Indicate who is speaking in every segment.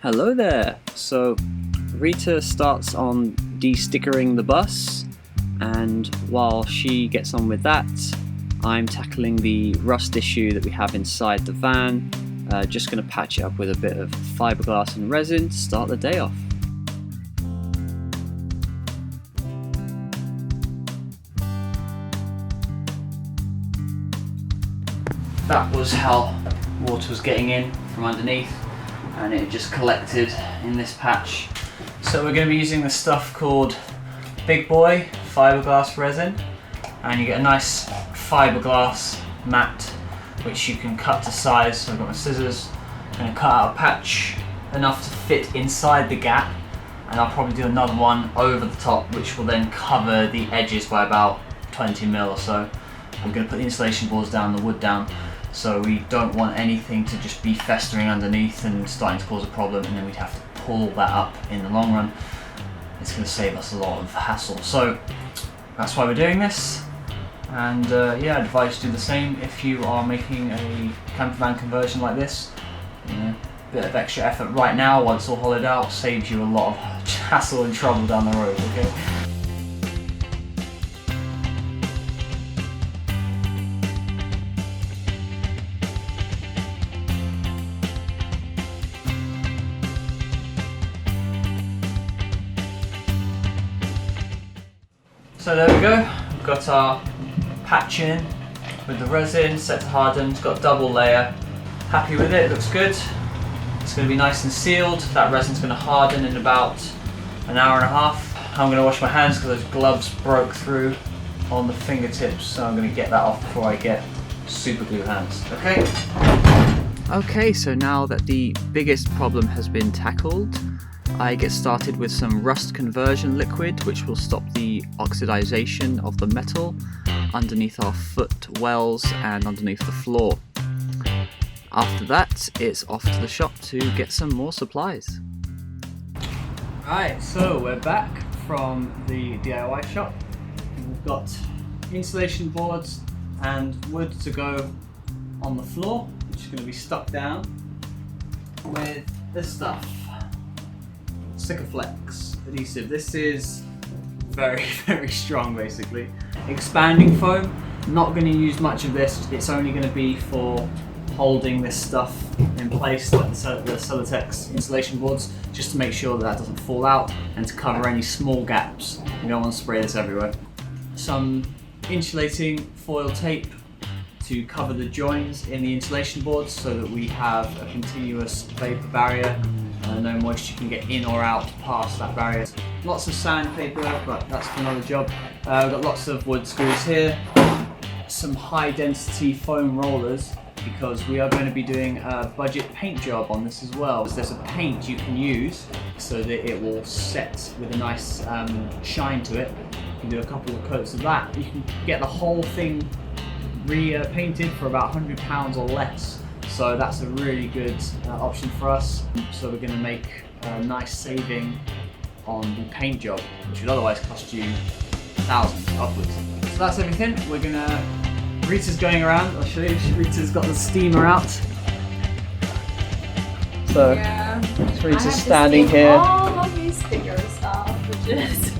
Speaker 1: Hello there! So Rita starts on de-stickering the bus, and while she gets on with that, I'm tackling the rust issue that we have inside the van. Just going to patch it up with a bit of fiberglass and resin to start the day off. That was how water was getting in from underneath, and it just collected in this patch. So we're going to be using this stuff called Big Boy fiberglass resin, and you get a nice fiberglass mat which you can cut to size. So I've got my scissors, I'm going to cut out a patch enough to fit inside the gap, and I'll probably do another one over the top which will then cover the edges by about 20 mil or so. I'm going to put the insulation boards down, the wood down, so we don't want anything to just be festering underneath and starting to cause a problem, and then we'd have to pull that up in the long run. It's going to save us a lot of hassle. So that's why we're doing this, and yeah, I'd advise you to do the same if you are making a camper van conversion like this. You know, a bit of extra effort right now while it's all hollowed out saves you a lot of hassle and trouble down the road, okay? So there we go, we've got our patch in with the resin set to harden. It's got a double layer. Happy with it, looks good. It's going to be nice and sealed. That resin's going to harden in about an hour and a half. I'm going to wash my hands because those gloves broke through on the fingertips, so I'm going to get that off before I get super glue hands. Okay, so now that the biggest problem has been tackled, I get started with some rust conversion liquid which will stop the oxidization of the metal underneath our foot wells and underneath the floor. After that, it's off to the shop to get some more supplies. Right, so we're back from the DIY shop. We've got insulation boards and wood to go on the floor, which is going to be stuck down with this stuff. Sikaflex adhesive. This is very, very strong basically. Expanding foam, not going to use much of this, it's only going to be for holding this stuff in place like the Celotex insulation boards, just to make sure that doesn't fall out and to cover any small gaps. You don't want to spray this everywhere. Some insulating foil tape to cover the joins in the insulation boards so that we have a continuous vapor barrier. No moisture can get in or out past that barrier. Lots of sandpaper, but that's for another job. We've got lots of wood screws here. Some high density foam rollers, because we are going to be doing a budget paint job on this as well. There's a paint you can use so that it will set with a nice shine to it. You can do a couple of coats of that. You can get the whole thing re-painted for about £100 or less. So that's a really good option for us. So we're going to make a nice saving on the paint job, which would otherwise cost you thousands upwards. So that's everything. We're gonna, Rita's going around. I'll show you. Rita's got the steamer out. So
Speaker 2: yeah,
Speaker 1: Rita's standing here.
Speaker 2: All of these stickers off, which is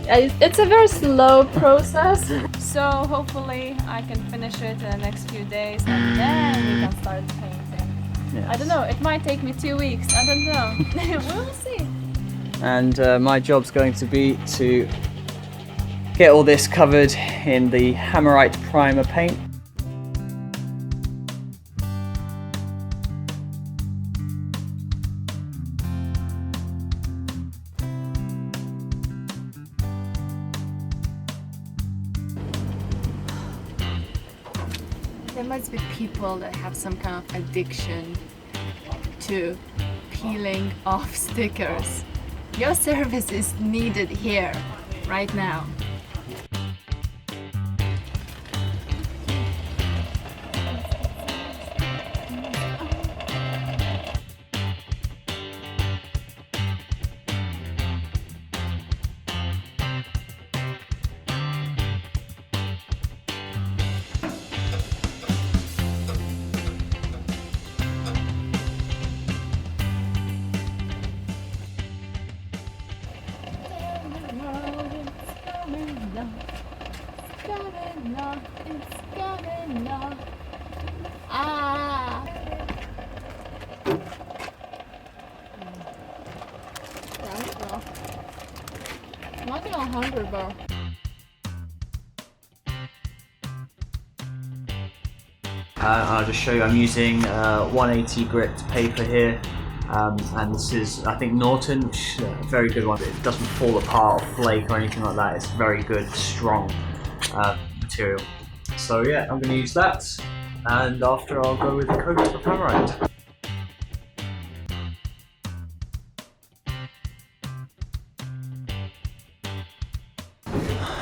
Speaker 2: it's a very slow process. So hopefully I can finish it in the next few days, and then we can start painting. Yes. I don't know. It might take me 2 weeks. I don't know. We'll see.
Speaker 1: And my job's going to be to get all this covered in the Hammerite primer paint.
Speaker 2: There must be people that have some kind of addiction to peeling off stickers. Your service is needed here, right now. enough, it's good enough. Ah. Right, well. I'm not even hungry, bro.
Speaker 1: I'll just show you, I'm using 180 grit paper here, and this is, I think, Norton, which is a very good one. It doesn't fall apart or flake or anything like that. It's very good, strong material. So yeah, I'm going to use that, and after I'll go with the coat of Hammerite.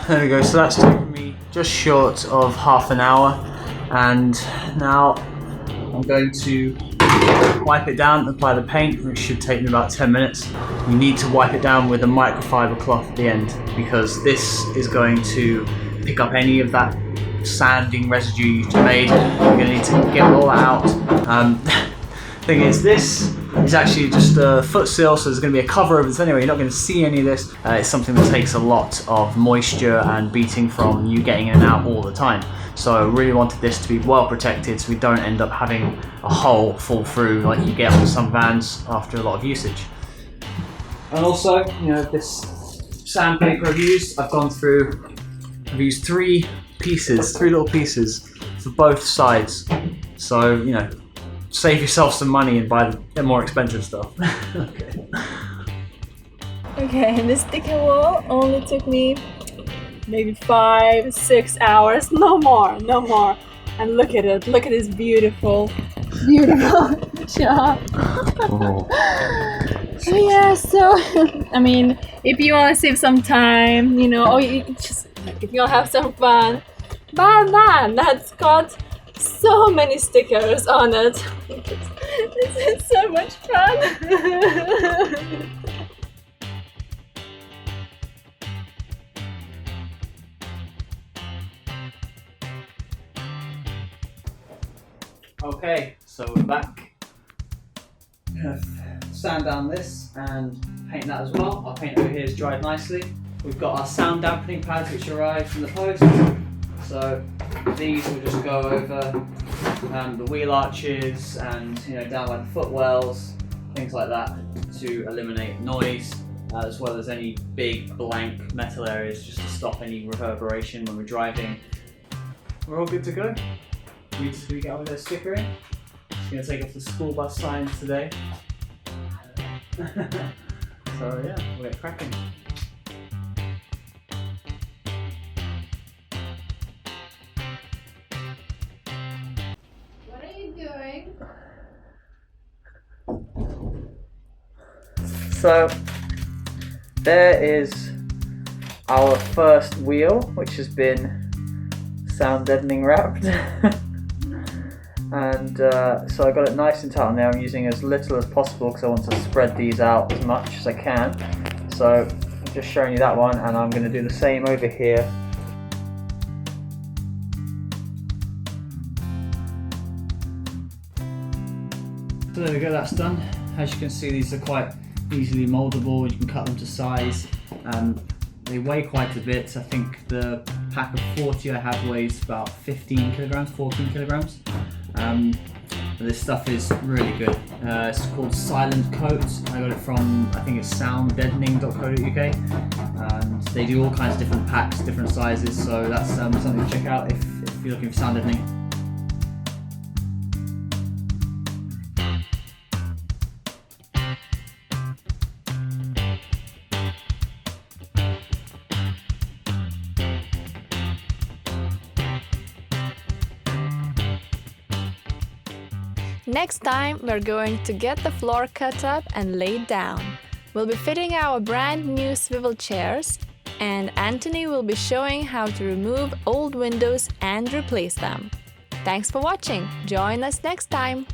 Speaker 1: There we go, so that's taken me just short of half an hour, and now I'm going to wipe it down and apply the paint, which should take me about 10 minutes. You need to wipe it down with a microfiber cloth at the end, because this is going to pick up any of that sanding residue you've made. You're going to need to get all that out. Thing is, this is actually just a foot seal, so there's going to be a cover over this anyway. You're not going to see any of this. It's something that takes a lot of moisture and beating from you getting in and out all the time. So I really wanted this to be well protected, so we don't end up having a hole fall through like you get on some vans after a lot of usage. And also, you know, this sandpaper I've used, I've used three little pieces for both sides. So, you know, save yourself some money and buy the more expensive stuff.
Speaker 2: Okay, this sticker wall only took me maybe 5-6 hours, no more. And look at it, look at this beautiful job. Yeah, so I mean, if you want to save some time, you know, or you just if you want to have some fun, buy a van that's got so many stickers on it. This is so much fun.
Speaker 1: Okay, so we're back. I'm gonna sand down this and paint that as well. Our paint over here is dried nicely. We've got our sound dampening pads which arrived from the post. So these will just go over the wheel arches and, you know, down by the footwells, things like that, to eliminate noise, as well as any big blank metal areas, just to stop any reverberation when we're driving. We're all good to go. We get on with a sticker in. Just gonna take off the school bus signs today. So yeah, we'll get cracking.
Speaker 2: What are you doing?
Speaker 1: So there is our first wheel, which has been sound deadening wrapped. And so I got it nice and tight on there. I'm using as little as possible because I want to spread these out as much as I can. So I'm just showing you that one, and I'm going to do the same over here. So there we go, that's done. As you can see, these are quite easily moldable. You can cut them to size. They weigh quite a bit. I think the pack of 40 I have weighs about 15 kilograms, 14 kilograms. But this stuff is really good. It's called Silent Coat. I got it from, I think it's sounddeadening.co.uk. And they do all kinds of different packs, different sizes. So that's something to check out if you're looking for sound deadening.
Speaker 2: Next time we're going to get the floor cut up and laid down. We'll be fitting our brand new swivel chairs, and Anthony will be showing how to remove old windows and replace them. Thanks for watching. Join us next time.